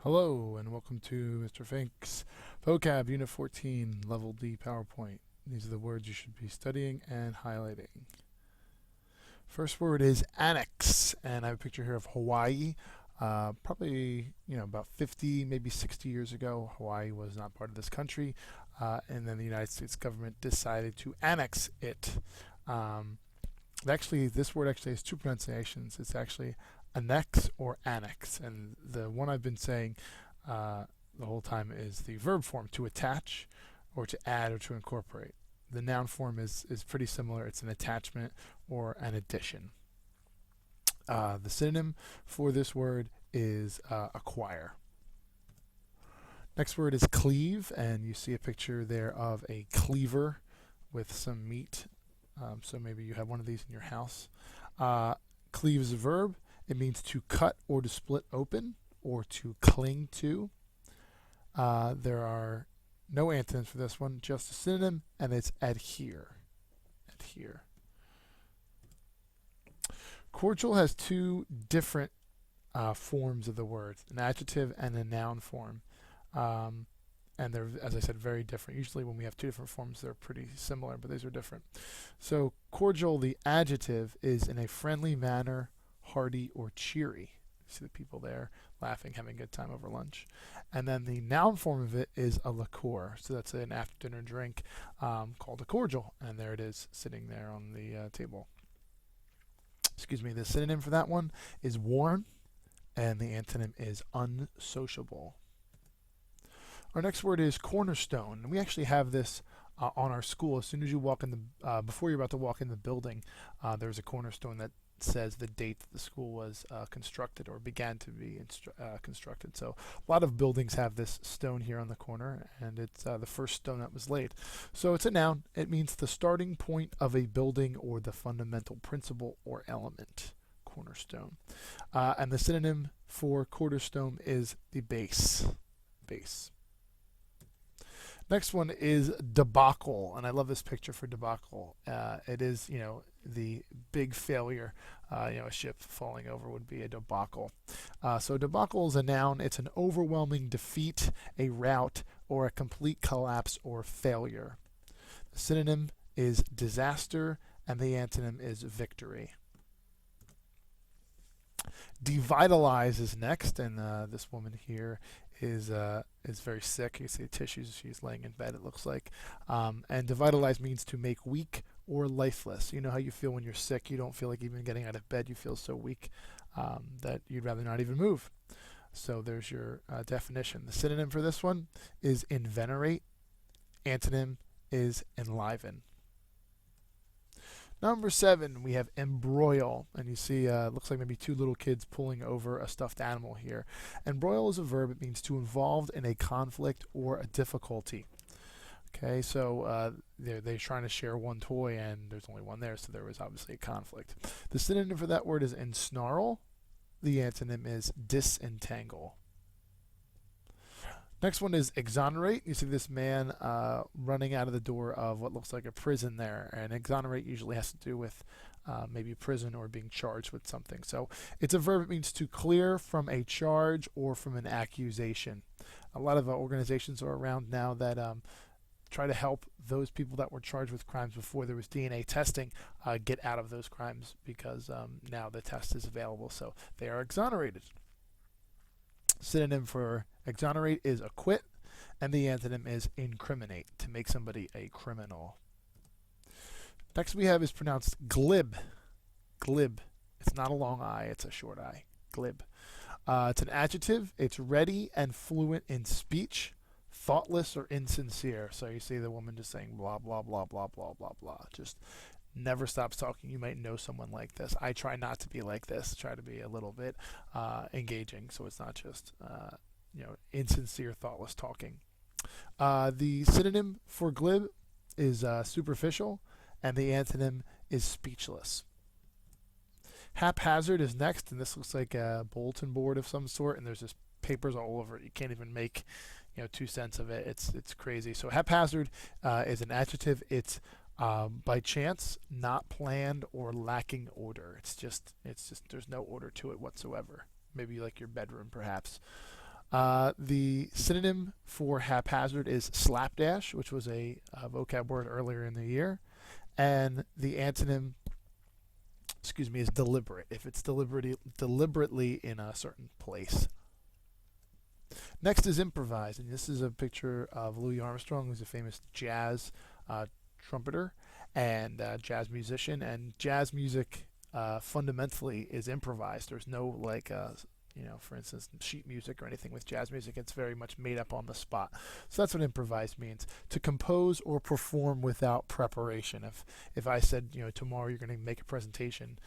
Hello and welcome to Mr. Fink's Vocab Unit 14 Level D PowerPoint. These are the words you should be studying and highlighting. First word is ANNEX, and I have a picture here of Hawaii. Probably, about 50, maybe 60 years ago, Hawaii was not part of this country, and then the United States government decided to annex it. This word actually has two pronunciations. It's actually ANNEX or ANNEX, and the one I've been saying the whole time is the verb form, to attach or to add or to incorporate. The noun form is pretty similar. It's an attachment or an addition. The synonym for this word is acquire. Next word is cleave, and you see a picture there of a cleaver with some meat. So maybe you have one of these in your house. Cleave is a verb. It means to cut or to split open or to cling to. There are no antonyms for this one, just a synonym, and it's adhere. Adhere. Cordial has two different forms of the word, an adjective and a noun form. And they're, as I said, very different. Usually when we have two different forms, they're pretty similar, but these are different. So cordial, the adjective, is in a friendly manner, hearty or cheery. See the people there laughing, having a good time over lunch. And then the noun form of it is a liqueur. So that's an after dinner drink called a cordial. And there it is sitting there on the table. Excuse me, the synonym for that one is warm, and the antonym is unsociable. Our next word is cornerstone. And we actually have this on our school. As soon as you walk in the, before you're about to walk in the building, there's a cornerstone that says the date that the school was constructed or began to be constructed. So a lot of buildings have this stone here on the corner, and it's the first stone that was laid. So it's a noun. It means the starting point of a building or the fundamental principle or element. Cornerstone. And the synonym for cornerstone is the base. Base. Next one is debacle, and I love this picture for debacle. It is, the big failure. A ship falling over would be a debacle. So debacle is a noun. It's an overwhelming defeat, a rout, or a complete collapse or failure. The synonym is disaster, and the antonym is victory. Devitalize is next, and this woman here is very sick. You see the tissues. She's laying in bed, it looks like. And devitalize means to make weak or lifeless. You know how you feel when you're sick. You don't feel like even getting out of bed. You feel so weak that you'd rather not even move. So there's your definition. The synonym for this one is invenerate. Antonym is enliven. Number 7, we have embroil, and you see it looks like maybe two little kids pulling over a stuffed animal here. Embroil is a verb. It means to involve in a conflict or a difficulty. Okay, so they're trying to share one toy, and there's only one there, so there was obviously a conflict. The synonym for that word is ensnarl. The antonym is disentangle. Next one is exonerate. You see this man running out of the door of what looks like a prison there. And exonerate usually has to do with maybe prison or being charged with something. So it's a verb. It means to clear from a charge or from an accusation. A lot of organizations are around now that try to help those people that were charged with crimes before there was DNA testing get out of those crimes because now the test is available. So they are exonerated. Synonym for exonerate is acquit, and the antonym is incriminate, to make somebody a criminal. Next we have is pronounced glib. Glib. It's not a long I, it's a short I. Glib. It's an adjective. It's ready and fluent in speech, thoughtless or insincere. So you see the woman just saying blah, blah, blah, blah, blah, blah, blah. Just never stops talking. You might know someone like this. I try not to be like this. Try to be a little bit engaging, so it's not just insincere, thoughtless talking. The synonym for glib is superficial, and the antonym is speechless. Haphazard is next, and this looks like a bulletin board of some sort, and there's just papers all over it. You can't even make 2 cents of it. It's crazy. So haphazard is an adjective. It's by chance, not planned, or lacking order. It's just there's no order to it whatsoever. Maybe like your bedroom, perhaps. The synonym for haphazard is slapdash, which was a vocab word earlier in the year. And the antonym, is deliberate, if it's deliberately in a certain place. Next is improvise, and this is a picture of Louis Armstrong, who's a famous jazz trumpeter and jazz musician. And jazz music fundamentally is improvised. There's no for instance, sheet music or anything with jazz music. It's very much made up on the spot. So that's what improvise means: to compose or perform without preparation. If I said, tomorrow you're going to make a presentation,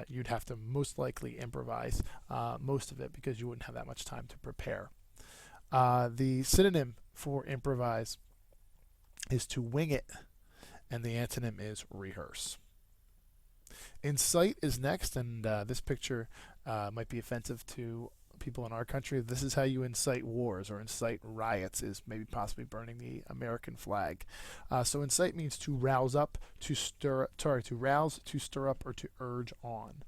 you'd have to most likely improvise most of it because you wouldn't have that much time to prepare. The synonym for improvise is to wing it, and the antonym is rehearse. Incite is next, and this picture might be offensive to people in our country. This is how you incite wars or incite riots, is maybe possibly burning the American flag. So incite means to rouse up, to rouse, to stir up, or to urge on.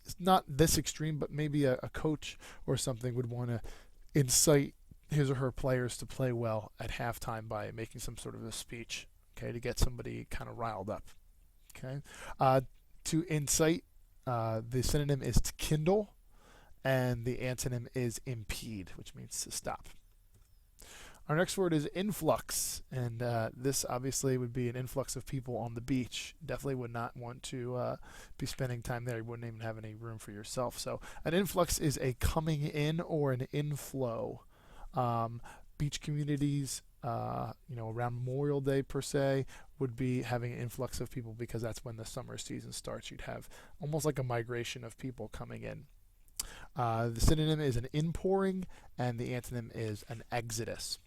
It's not this extreme, but maybe a coach or something would want to incite his or her players to play well at halftime by making some sort of a speech, okay, to get somebody kind of riled up. Okay, to incite, the synonym is to kindle, and the antonym is impede, which means to stop. Our next word is influx, and this obviously would be an influx of people on the beach. Definitely would not want to be spending time there. You wouldn't even have any room for yourself. So an influx is a coming in or an inflow. Beach communities, around Memorial Day per se, would be having an influx of people because that's when the summer season starts. You'd have almost like a migration of people coming in. The synonym is an inpouring, and the antonym is an exodus.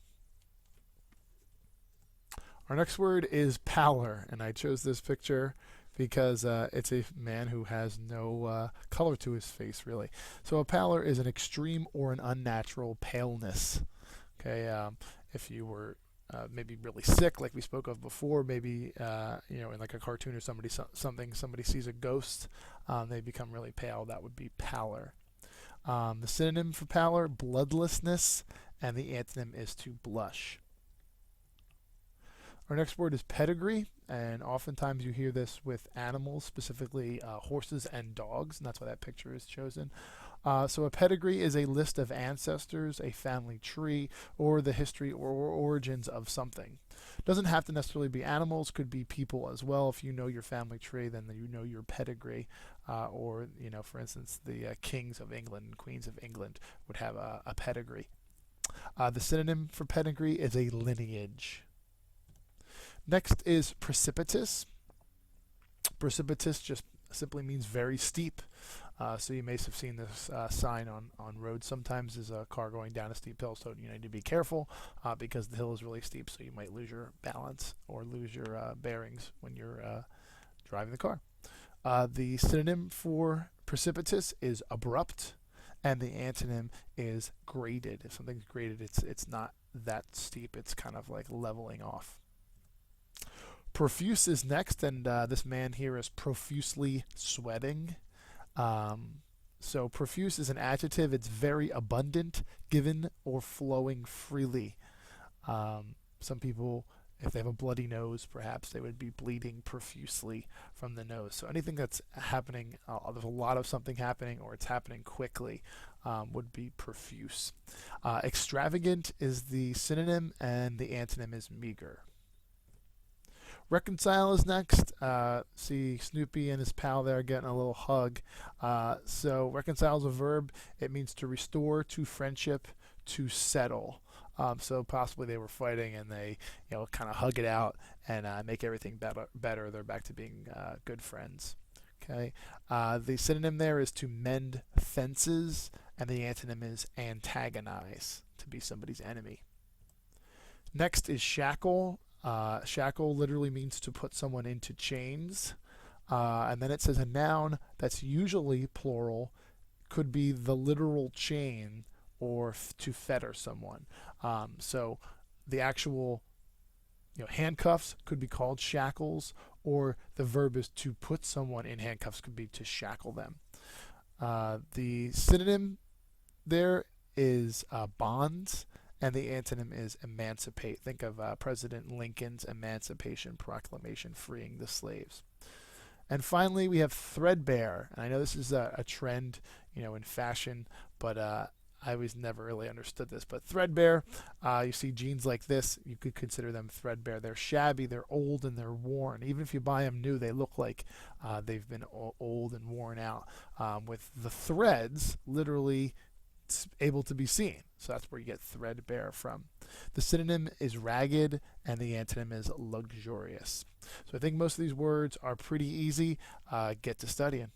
Our next word is pallor, and I chose this picture because it's a man who has no color to his face, really. So a pallor is an extreme or an unnatural paleness. Okay, if you were maybe really sick, like we spoke of before, maybe in like a cartoon or somebody sees a ghost, they become really pale. That would be pallor. The synonym for pallor, bloodlessness, and the antonym is to blush. Our next word is pedigree, and oftentimes you hear this with animals, specifically horses and dogs, and that's why that picture is chosen. So a pedigree is a list of ancestors, a family tree, or the history or origins of something. Doesn't have to necessarily be animals, could be people as well. If you know your family tree, then you know your pedigree. Or, for instance, the kings of England and queens of England would have a pedigree. The synonym for pedigree is a lineage. Next is precipitous. Precipitous just simply means very steep. So you may have seen this sign on roads. Sometimes there's a car going down a steep hill, so you need to be careful because the hill is really steep, so you might lose your balance or lose your bearings when you're driving the car. The synonym for precipitous is abrupt, and the antonym is graded. If something's graded, it's not that steep. It's kind of like leveling off. Profuse is next, and this man here is profusely sweating. So profuse is an adjective. It's very abundant, given, or flowing freely. Some people, if they have a bloody nose, perhaps they would be bleeding profusely from the nose. So anything that's happening, there's a lot of something happening, or it's happening quickly, would be profuse. Extravagant is the synonym, and the antonym is meager. Reconcile is next. See Snoopy and his pal there getting a little hug. So reconcile is a verb. It means to restore to friendship, to settle. So possibly they were fighting and they kind of hug it out and make everything better. They're back to being good friends. Okay. The synonym there is to mend fences, and the antonym is antagonize, to be somebody's enemy. Next is shackle. Shackle literally means to put someone into chains. And then it says a noun that's usually plural could be the literal chain or to fetter someone. So the actual handcuffs could be called shackles, or the verb is to put someone in handcuffs could be to shackle them. The synonym there is bonds, and the antonym is emancipate. Think of President Lincoln's Emancipation Proclamation freeing the slaves. And finally, we have threadbare. And I know this is a trend, in fashion, but I always never really understood this. But threadbare, you see jeans like this, you could consider them threadbare. They're shabby, they're old, and they're worn. Even if you buy them new, they look like they've been old and worn out, with the threads literally able to be seen. So that's where you get threadbare from. The synonym is ragged, and the antonym is luxurious. So I think most of these words are pretty easy. Get to studying.